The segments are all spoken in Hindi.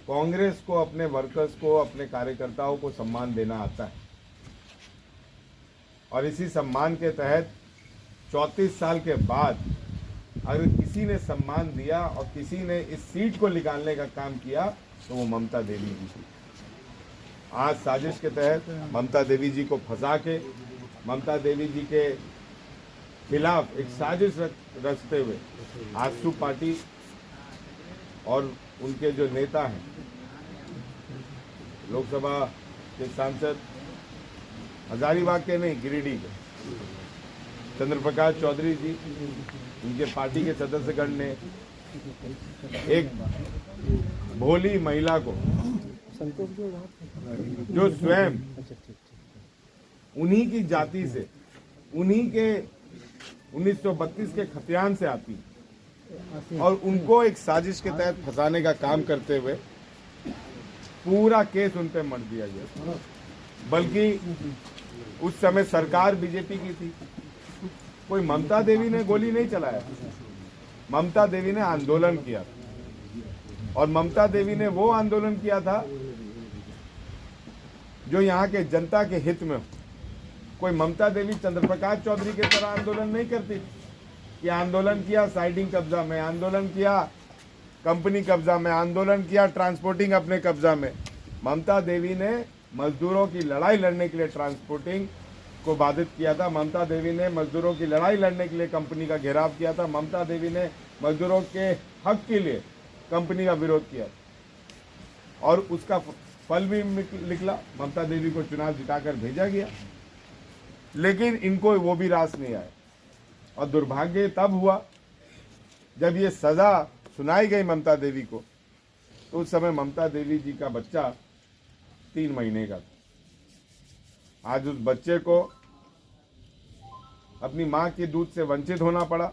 कांग्रेस को अपने वर्कर्स को, अपने कार्यकर्ताओं को सम्मान देना आता है और इसी सम्मान के तहत 34 साल के बाद अगर किसी ने सम्मान दिया और किसी ने इस सीट को निकालने का काम किया तो वो ममता देवी जी थी। आज साजिश के तहत ममता देवी जी को फंसा के, ममता देवी जी के खिलाफ एक साजिश रचते हुए आजसू पार्टी और उनके जो नेता हैं, लोकसभा के सांसद, हजारीबाग के नहीं, गिरिडीह के चंद्र प्रकाश चौधरी जी, उनके पार्टी के सदस्यगण ने एक भोली महिला को, जो स्वयं उन्हीं की जाति से, उन्हीं के 1932 के खतियान से आती और उनको एक साजिश के तहत फंसाने का काम करते हुए पूरा केस उन पे मर दिया गया। बल्कि उस समय सरकार बीजेपी की थी, कोई ममता देवी ने गोली नहीं चलाया, ममता देवी ने आंदोलन किया और ममता देवी ने वो आंदोलन किया था जो यहाँ के जनता के हित में हो। कोई ममता देवी चंद्र प्रकाश चौधरी की तरह आंदोलन नहीं करती कि आंदोलन किया साइडिंग कब्जा में, आंदोलन किया कंपनी कब्जा में, आंदोलन किया ट्रांसपोर्टिंग अपने कब्जा में। ममता देवी ने मजदूरों की लड़ाई लड़ने के लिए ट्रांसपोर्टिंग को बाधित किया था। ममता देवी ने मजदूरों की लड़ाई लड़ने के लिए कंपनी का घेराव किया था। ममता देवी ने मजदूरों के हक के लिए कंपनी का विरोध किया और उसका फल भी निकला। ममता देवी को चुनाव जिताकर भेजा गया, लेकिन इनको वो भी रास नहीं आया और दुर्भाग्य तब हुआ जब ये सजा सुनाई गई ममता देवी को, तो उस समय ममता देवी जी का बच्चा 3 महीने का था। आज उस बच्चे को अपनी मां के दूध से वंचित होना पड़ा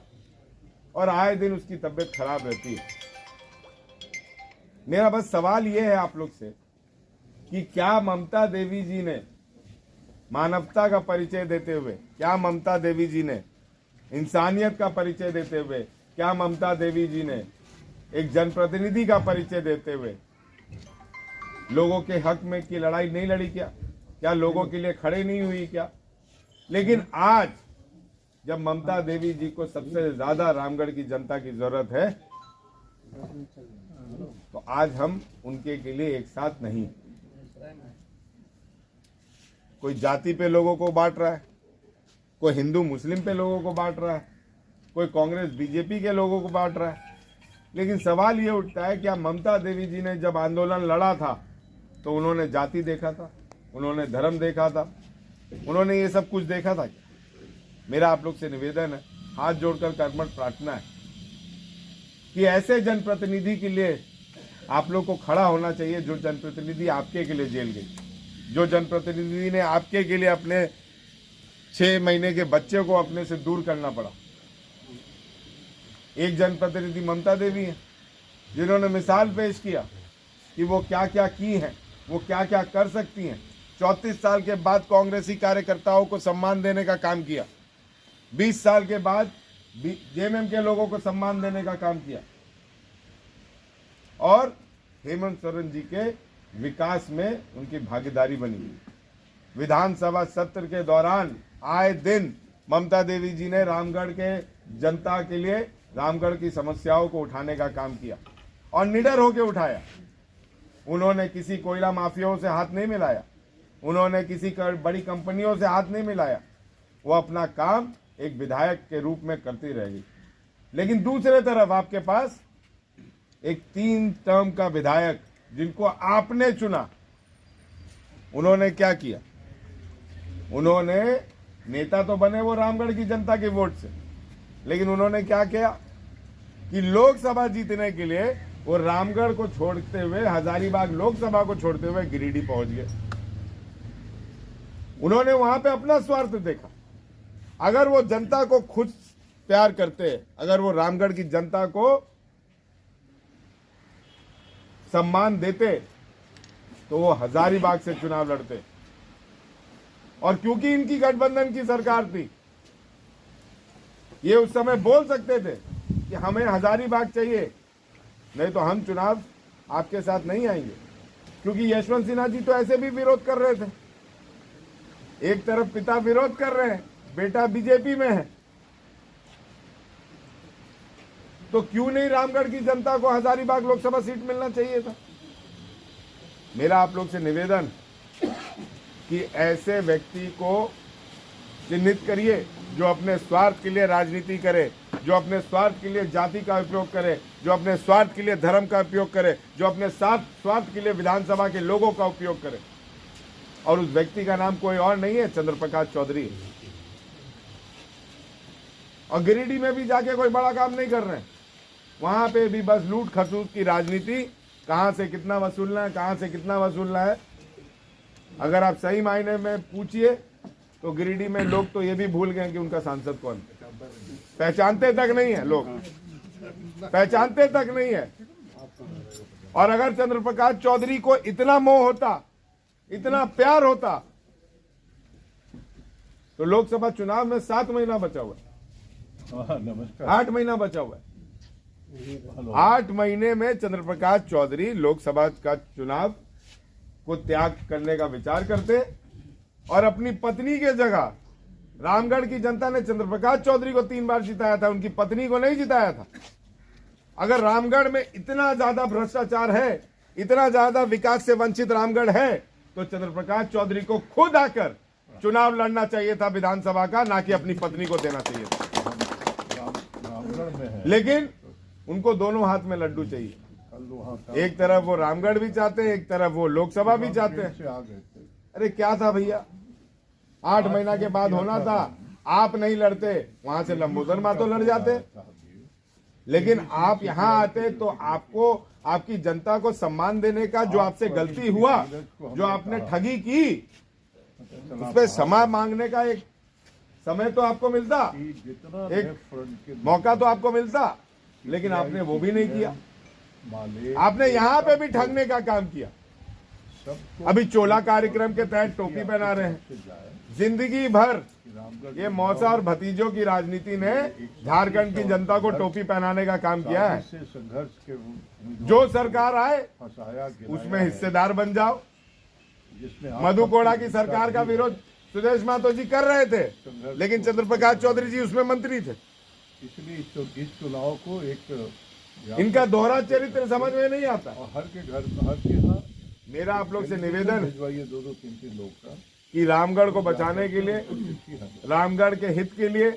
और आए दिन उसकी तबीयत खराब रहती है। मेरा बस सवाल यह है आप लोग से कि क्या ममता देवी जी ने मानवता का परिचय देते हुए, क्या ममता देवी जी ने इंसानियत का परिचय देते हुए, क्या ममता देवी जी ने एक जनप्रतिनिधि का परिचय देते हुए लोगों के हक में की लड़ाई नहीं लड़ी? क्या लोगों के लिए खड़े नहीं हुई क्या? लेकिन आज जब ममता देवी जी को सबसे ज्यादा रामगढ़ की जनता की जरूरत है, तो आज हम उनके के लिए एक साथ नहीं। कोई जाति पे लोगों को बांट रहा है, कोई हिंदू मुस्लिम पे लोगों को बांट रहा है, कोई कांग्रेस बीजेपी के लोगों को बांट रहा है। लेकिन सवाल ये उठता है, क्या ममता देवी जी ने जब आंदोलन लड़ा था तो उन्होंने जाति देखा था, उन्होंने धर्म देखा था, उन्होंने ये सब कुछ देखा था क्या? मेरा आप लोग से निवेदन है, हाथ जोड़कर कर्मठ प्रार्थना है कि ऐसे जनप्रतिनिधि के लिए आप लोग को खड़ा होना चाहिए, जो जनप्रतिनिधि आपके के लिए जेल गई, जो जनप्रतिनिधि ने आपके के लिए अपने 6 महीने के बच्चे को अपने से दूर करना पड़ा। एक जनप्रतिनिधि ममता देवी है, जिन्होंने मिसाल पेश किया कि वो क्या क्या की हैं, वो क्या क्या कर सकती हैं। 34 साल के बाद कांग्रेसी कार्यकर्ताओं को सम्मान देने का काम किया, 20 साल के बाद जेएमएम के लोगों को सम्मान देने का काम किया और हेमंत सोरेन जी के विकास में उनकी भागीदारी बनी। विधानसभा सत्र के दौरान आए दिन ममता देवी जी ने रामगढ़ के जनता के लिए रामगढ़ की समस्याओं को उठाने का काम किया और निडर होकर उठाया। उन्होंने किसी कोयला माफियाओं से हाथ नहीं मिलाया, उन्होंने किसी बड़ी कंपनियों से हाथ नहीं मिलाया। वो अपना काम एक विधायक के रूप में करती रहेगी। लेकिन दूसरे तरफ आपके पास एक 3 टर्म का विधायक जिनको आपने चुना, उन्होंने क्या किया? उन्होंने नेता तो बने वो रामगढ़ की जनता के वोट से, लेकिन उन्होंने क्या किया कि लोकसभा जीतने के लिए वो रामगढ़ को छोड़ते हुए, हजारीबाग लोकसभा को छोड़ते हुए गिरिडीह पहुंच गए। उन्होंने वहां पे अपना स्वार्थ देखा। अगर वो जनता को खुद प्यार करते, अगर वो रामगढ़ की जनता को सम्मान देते, तो वो हजारीबाग से चुनाव लड़ते। और क्योंकि इनकी गठबंधन की सरकार थी, ये उस समय बोल सकते थे कि हमें हजारीबाग चाहिए, नहीं तो हम चुनाव आपके साथ नहीं आएंगे, क्योंकि यशवंत सिन्हा जी तो ऐसे भी विरोध कर रहे थे। एक तरफ पिता विरोध कर रहे हैं, बेटा बीजेपी में है, तो क्यों नहीं रामगढ़ की जनता को हजारीबाग लोकसभा सीट मिलना चाहिए था। मेरा आप लोग से निवेदन कि ऐसे व्यक्ति को चिन्हित करिए जो अपने स्वार्थ के लिए राजनीति करे, जो अपने स्वार्थ के लिए जाति का उपयोग करे, जो अपने स्वार्थ के लिए धर्म का उपयोग करे, जो अपने स्वार्थ के लिए विधानसभा के लोगों का उपयोग करे। और उस व्यक्ति का नाम कोई और नहीं है, चंद्र प्रकाश चौधरी। और गिरिडीह में भी जाके कोई बड़ा काम नहीं कर रहे हैं, वहां पे भी बस लूट खसूट की राजनीति, कहां से कितना वसूलना है, कहां से कितना वसूलना है। अगर आप सही मायने में पूछिए तो गिरिडीह में लोग तो ये भी भूल गए कि उनका सांसद कौन है, पहचानते तक नहीं है, लोग पहचानते तक नहीं है। और अगर चंद्र प्रकाश चौधरी को इतना मोह होता, इतना प्यार होता, तो लोकसभा चुनाव में 7 महीना बचा हुआ है, 8 महीना बचा हुआ है। 8 महीने में चंद्र प्रकाश चौधरी लोकसभा का चुनाव को त्याग करने का विचार करते, और अपनी पत्नी के जगह, रामगढ़ की जनता ने चंद्र प्रकाश चौधरी को 3 बार जिताया था, उनकी पत्नी को नहीं जिताया था। अगर रामगढ़ में इतना ज्यादा भ्रष्टाचार है, इतना ज्यादा विकास से वंचित रामगढ़ है, तो चंद्र प्रकाश चौधरी को खुद आकर चुनाव लड़ना चाहिए था विधानसभा का, ना कि अपनी पत्नी को देना चाहिए था। लेकिन उनको दोनों हाथ में लड्डू चाहिए, एक तरफ वो रामगढ़ भी चाहते हैं, एक तरफ वो लोकसभा भी चाहते हैं। अरे क्या था भैया, 8 महीना के बाद होना था, आप नहीं लड़ते, वहां से लंबोदर महतो लड़ जाते। लेकिन आप यहां आते तो आपको, आपकी जनता को सम्मान देने का, जो आपसे गलती हुआ, जो आपने ठगी की, उस पर क्षमा मांगने का एक समय तो आपको मिलता, एक मौका तो आपको मिलता, लेकिन आपने वो भी नहीं किया। आपने यहां पे भी ठगने का काम किया। अभी चोला कार्यक्रम के तहत टोपी पहना रहे हैं। जिंदगी भर ये मौसा और भतीजों की राजनीति ने झारखंड की जनता को टोपी पहनाने का काम किया है। जो सरकार आए उसमें हिस्सेदार बन जाओ। मधु कोड़ा की सरकार का विरोध सुदेश महतो जी कर रहे थे, लेकिन चंद्र प्रकाश चौधरी जी उसमें मंत्री थे। इसलिए इस चुनाव को एक इनका दोहरा चरित्र समझ में नहीं आता। और हर के घर, हर के यहाँ मेरा आप लोग से निवेदन भिजवाइए 2-3 लोग का, कि रामगढ़ को बचाने के लिए, रामगढ़ के हित के लिए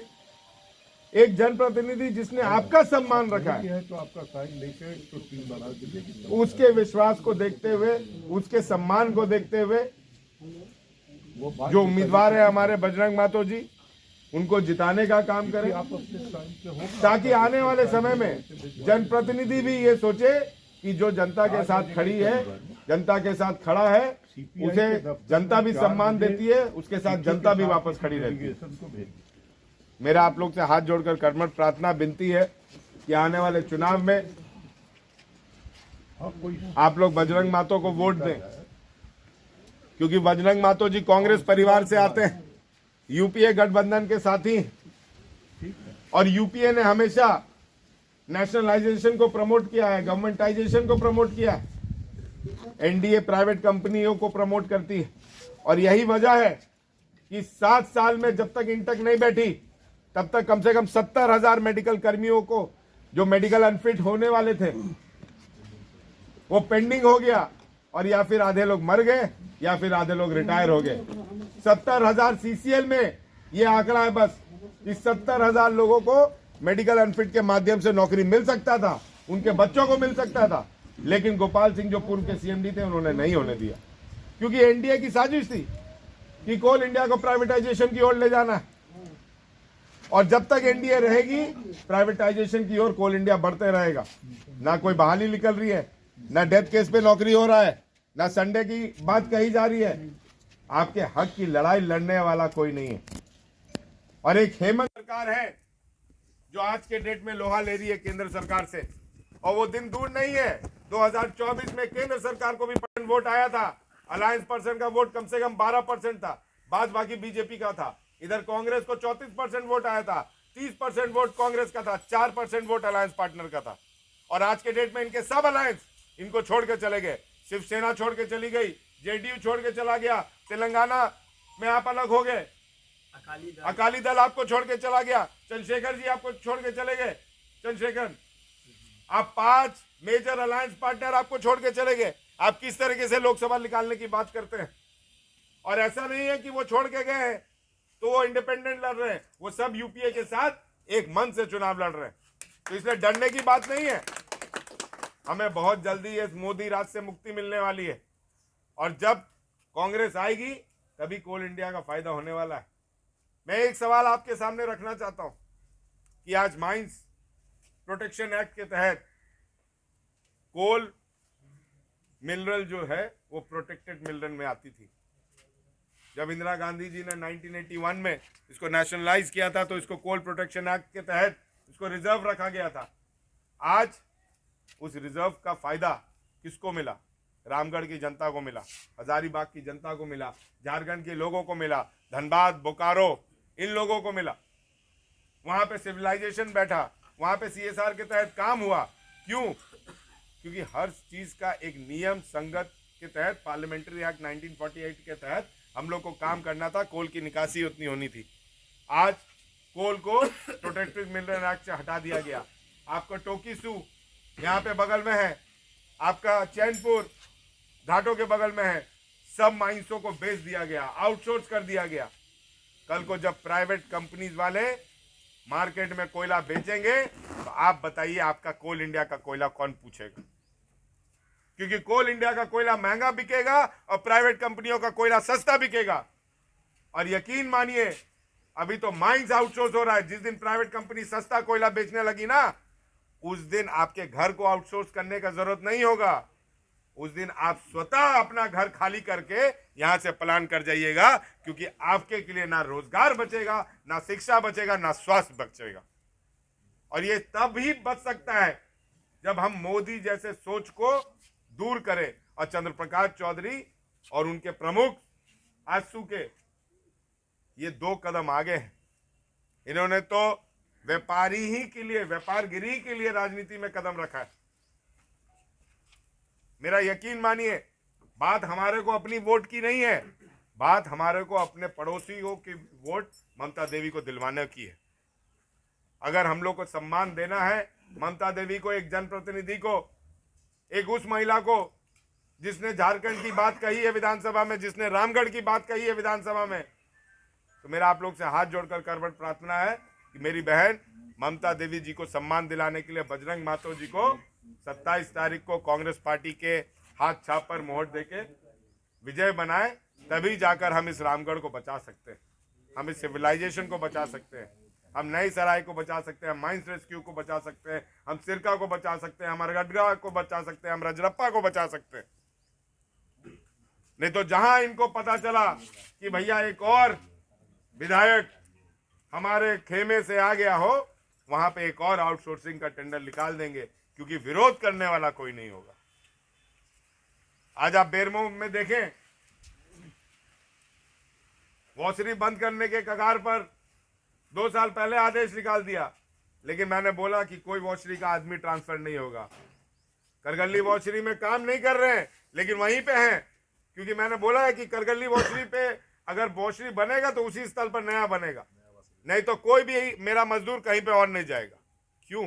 एक जनप्रतिनिधि जिसने आपका सम्मान रखा है, तो आपका साइन लेकर तो टीम बना दीजिए। उसके विश्वास को देखते हुए, उसके सम्मान को देखते हुए, जो उम्मीदवार है हमारे बजरंग महतो जी, उनको जिताने का काम करें, ताकि आने वाले समय में जनप्रतिनिधि भी ये सोचे कि जो जनता के साथ खड़ी है, जनता के साथ खड़ा है, उसे जनता भी सम्मान देती है, उसके साथ जनता भी वापस खड़ी रहती है। मेरा आप लोग से हाथ जोड़कर कर्मठ प्रार्थना विनती है कि आने वाले चुनाव में आप लोग बजरंग महतो को वोट दें, क्योंकि बजरंग महतो जी कांग्रेस परिवार से आते हैं, यूपीए गठबंधन के साथी, और यूपीए ने हमेशा नेशनलाइजेशन को प्रमोट किया है, गवर्नमेंटाइजेशन को प्रमोट किया है। एनडीए प्राइवेट कंपनियों को प्रमोट करती है, और यही वजह है कि 7 साल में जब तक इंटक नहीं बैठी, तब तक कम से कम 70,000 मेडिकल कर्मियों को, जो मेडिकल अनफिट होने वाले थे, वो पेंडिंग हो गया, और या फिर आधे लोग मर गए या फिर आधे लोग रिटायर हो गए। 70,000 सीसीएल में ये आंकड़ा है बस, कि 70,000 लोगों को मेडिकल अनफिट के माध्यम से नौकरी मिल सकता था, उनके बच्चों को मिल सकता था, लेकिन गोपाल सिंह जो पूर्व के सीएमडी थे, उन्होंने नहीं होने दिया, क्योंकि एनडीए की साजिश थी कि कोल इंडिया को प्राइवेटाइजेशन की ओर ले जाना है, और जब तक एनडीए रहेगी प्राइवेटाइजेशन की ओर कोल इंडिया बढ़ते रहेगा। ना कोई बहाली निकल रही है, ना डेथ केस पे नौकरी हो रहा है, ना संडे की बात कही जा रही है। आपके हक की लड़ाई लड़ने वाला कोई नहीं है। और एक हेमंत सरकार है जो आज के डेट में लोहा ले रही है केंद्र सरकार से, और वो दिन दूर नहीं है। 2024 में केंद्र सरकार को भी % वोट आया था, अलायंस पर्सन का वोट कम से कम 12% था, बाद बाकी बीजेपी का था। इधर कांग्रेस को 34% वोट आया था, 30% वोट कांग्रेस का था, 4% वोट अलायंस पार्टनर का था। और आज के डेट में इनके सब अलायंस इनको छोड़ के चले गए, शिवसेना छोड़ के चली गई, जेडीयू छोड़ के चला गया, तेलंगाना में आप अलग हो गए, अकाली दल आपको छोड़ के चला गया, चंद्रशेखर जी आपको छोड़ के चले गए, चंद्रशेखर आप 5 मेजर अलायंस पार्टनर आपको छोड़ के चले गए। आप किस तरीके से लोकसभा निकालने की बात करते हैं? और ऐसा नहीं है कि वो छोड़ के गए हैं तो वो इंडिपेंडेंट लड़ रहे हैं, वो सब यूपीए के साथ एक मन से चुनाव लड़ रहे हैं, तो इसलिए डरने की बात नहीं है। हमें बहुत जल्दी इस मोदी राज से मुक्ति मिलने वाली है, और जब कांग्रेस आएगी तभी कोल इंडिया का फायदा होने वाला है। मैं एक सवाल आपके सामने रखना चाहता हूं कि आज माइंस प्रोटेक्शन एक्ट के तहत कोल मिनरल जो है वो प्रोटेक्टेड मिनरल में आती थी। जब इंदिरा गांधी जी ने 1981 में इसको नेशनलाइज किया था तो इसको कोल प्रोटेक्शन एक्ट के तहत इसको रिजर्व रखा गया था। आज उस रिजर्व का फायदा किसको मिला? रामगढ़ की जनता को मिला, हजारीबाग की जनता को मिला, झारखंड के लोगों को मिला, धनबाद, बोकारो, इन लोगों को मिला। वहां पे सिविलाइजेशन बैठा, वहां पे सीएसआर के तहत काम हुआ। क्यों? क्योंकि हर चीज का एक नियम संगत के तहत, पार्लियामेंट्री एक्ट 1948 के तहत हम लोग को काम करना था, कोल की निकासी उतनी होनी थी। आज कोल को प्रोटेक्टेड मिनरल एक्ट से हटा दिया गया। आपका टोकीसू यहाँ पे बगल में है, आपका चैनपुर घाटों के बगल में है, सब माइंसों को बेच दिया गया, आउटसोर्स कर दिया गया। कल को जब प्राइवेट कंपनीज वाले मार्केट में कोयला बेचेंगे तो आप बताइए आपका कोल इंडिया का कोयला कौन पूछेगा? क्योंकि कोल इंडिया का कोयला महंगा बिकेगा और प्राइवेट कंपनियों का कोयला सस्ता बिकेगा। और यकीन मानिए अभी तो माइंस आउटसोर्स हो रहा है। जिस दिन प्राइवेट कंपनी सस्ता कोयला बेचने लगी ना, उस दिन आपके घर को आउटसोर्स करने का जरूरत नहीं होगा। उस दिन आप स्वतः अपना घर खाली करके यहां से प्लान कर जाइएगा, क्योंकि आपके के लिए ना रोजगार बचेगा, ना शिक्षा बचेगा, ना स्वास्थ्य बचेगा। और ये तब ही बच सकता है जब हम मोदी जैसे सोच को दूर करें। और चंद्रप्रकाश चौधरी और उनके प्रमुख आजसू के ये 2 कदम आगे हैं। इन्होंने तो व्यापारी ही के लिए, व्यापारगिरी के लिए राजनीति में कदम रखा है। मेरा यकीन मानिए, बात हमारे को अपनी वोट की नहीं है, बात हमारे को अपने पड़ोसियों की वोट ममता देवी को दिलवाने की है। अगर हम लोग को सम्मान देना है ममता देवी को, एक जनप्रतिनिधि को, एक उस महिला को जिसने झारखंड की बात कही है विधानसभा में, जिसने रामगढ़ की बात कही है विधानसभा में, तो मेरा आप लोग से हाथ जोड़कर करबट प्रार्थना है कि मेरी बहन ममता देवी जी को सम्मान दिलाने के लिए बजरंग महतो जी को 27 तारीख को कांग्रेस पार्टी के हाथ छाप पर मोहर देके विजय बनाए, तभी जाकर हम इस रामगढ़ को बचा सकते हैं, हम इस सिविलाइजेशन को बचा सकते हैं, हम नई सराय को बचा सकते हैं, हम माइंस रेस्क्यू को बचा सकते हैं, हम सिरका को बचा सकते हैं, हम अरगढ़ को बचा सकते हैं, हम रजरप्पा को बचा सकते हैं। नहीं तो जहां इनको पता चला कि भैया एक और विधायक हमारे खेमे से आ गया हो, वहां पे एक और आउटसोर्सिंग का टेंडर निकाल देंगे, क्योंकि विरोध करने वाला कोई नहीं होगा। आज आप बेरमो में देखें, वॉशरी बंद करने के कगार पर 2 साल पहले आदेश निकाल दिया, लेकिन मैंने बोला कि कोई वॉशरी का आदमी ट्रांसफर नहीं होगा। करगली वॉशरी में काम नहीं कर रहे हैं, लेकिन वहीं पे हैं, क्योंकि मैंने बोला है कि करगली वॉशरी पे अगर वॉशरी बनेगा तो उसी स्थल पर नया बनेगा, नहीं तो कोई भी मेरा मजदूर कहीं पे और नहीं जाएगा। क्यों?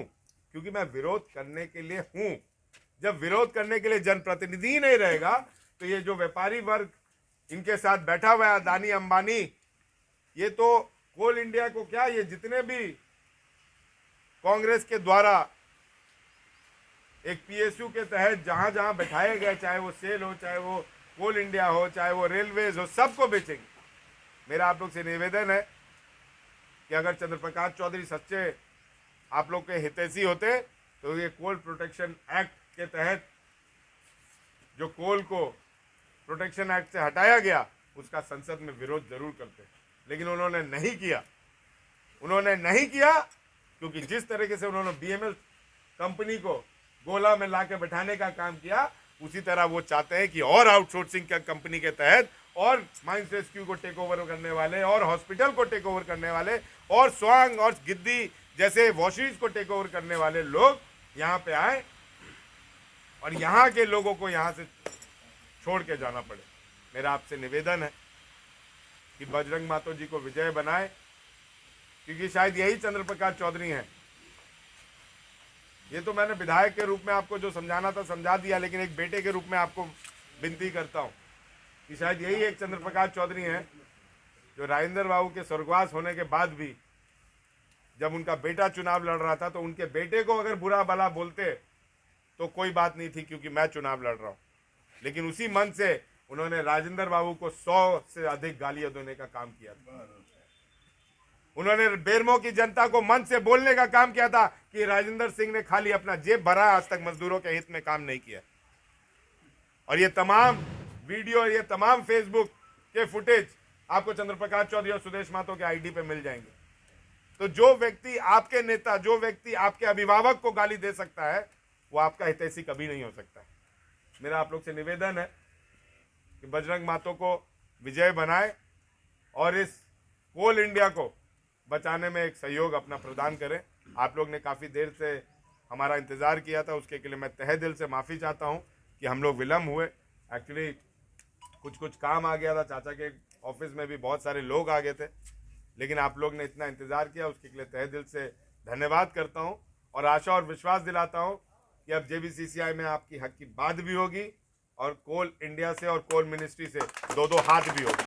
क्योंकि मैं विरोध करने के लिए हूं। जब विरोध करने के लिए जनप्रतिनिधि ही नहीं रहेगा तो ये जो व्यापारी वर्ग इनके साथ बैठा हुआ है, अदानी अंबानी, ये तो कोल इंडिया को क्या, ये जितने भी कांग्रेस के द्वारा एक पीएसयू के तहत जहां जहां बैठाए गए, चाहे वो सेल हो, चाहे वो कोल इंडिया हो, चाहे वो रेलवेज हो, सबको बेचेंगे। मेरा आप लोग से निवेदन है कि अगर चंद्रप्रकाश चौधरी सच्चे आप लोग के हितैषी होते तो ये कोल प्रोटेक्शन एक्ट के तहत जो कोल को प्रोटेक्शन एक्ट से हटाया गया उसका संसद में विरोध जरूर करते, लेकिन उन्होंने नहीं किया। उन्होंने नहीं किया क्योंकि जिस तरीके से उन्होंने बीएमएल कंपनी को गोला में लाके बैठाने का काम किया, उसी तरह वो चाहते हैं कि और आउटसोर्सिंग का कंपनी के तहत और माइंस रेस्क्यू को टेक ओवर करने वाले, और हॉस्पिटल को टेक ओवर करने वाले, और स्वांग और गिद्दी जैसे वॉशरीज को टेक ओवर करने वाले लोग यहाँ पे आए और यहाँ के लोगों को यहाँ से छोड़ के जाना पड़े। मेरा आपसे निवेदन है कि बजरंग मातो जी को विजय बनाए, क्योंकि शायद यही चंद्र प्रकाश चौधरी हैं। ये तो मैंने विधायक के रूप में आपको जो समझाना था समझा दिया, लेकिन एक बेटे के रूप में आपको विनती करता हूँ कि शायद यही एक चंद्र प्रकाश चौधरी हैं जो राजेंद्र बाबू के स्वर्गवास होने के बाद भी जब उनका बेटा चुनाव लड़ रहा था तो उनके बेटे को अगर बुरा भला बोलते तो कोई बात नहीं थी, क्योंकि मैं चुनाव लड़ रहा हूँ, लेकिन उसी मन से उन्होंने राजेंद्र बाबू को 100 से अधिक गालियां देने का काम किया था। उन्होंने बेरमो की जनता को मन से बोलने का काम किया था कि राजेंद्र सिंह ने खाली अपना जेब भरा, आज तक मजदूरों के हित में काम नहीं किया। और ये तमाम वीडियो, ये तमाम फेसबुक के फुटेज आपको चंद्र प्रकाश चौधरी और सुदेश महतो के आईडी पे मिल जाएंगे। तो जो व्यक्ति आपके नेता, जो व्यक्ति आपके अभिभावक को गाली दे सकता है, वो आपका हितैषी कभी नहीं हो सकता है। मेरा आप लोग से निवेदन है कि बजरंग महतो को विजय बनाए और इस कोल इंडिया को बचाने में एक सहयोग अपना प्रदान करें। आप लोग ने काफ़ी देर से हमारा इंतज़ार किया था, उसके लिए मैं तहे दिल से माफ़ी चाहता हूं कि हम लोग विलम्ब हुए। एक्चुअली कुछ काम आ गया था, चाचा के ऑफिस में भी बहुत सारे लोग आ गए थे, लेकिन आप लोग ने इतना इंतज़ार किया, उसके लिए तहे दिल से धन्यवाद करता हूं और आशा और विश्वास दिलाता हूं कि अब JBCCI में आपकी हक की बात भी होगी और कोल इंडिया से और कोल मिनिस्ट्री से दो हाथ भी होगी।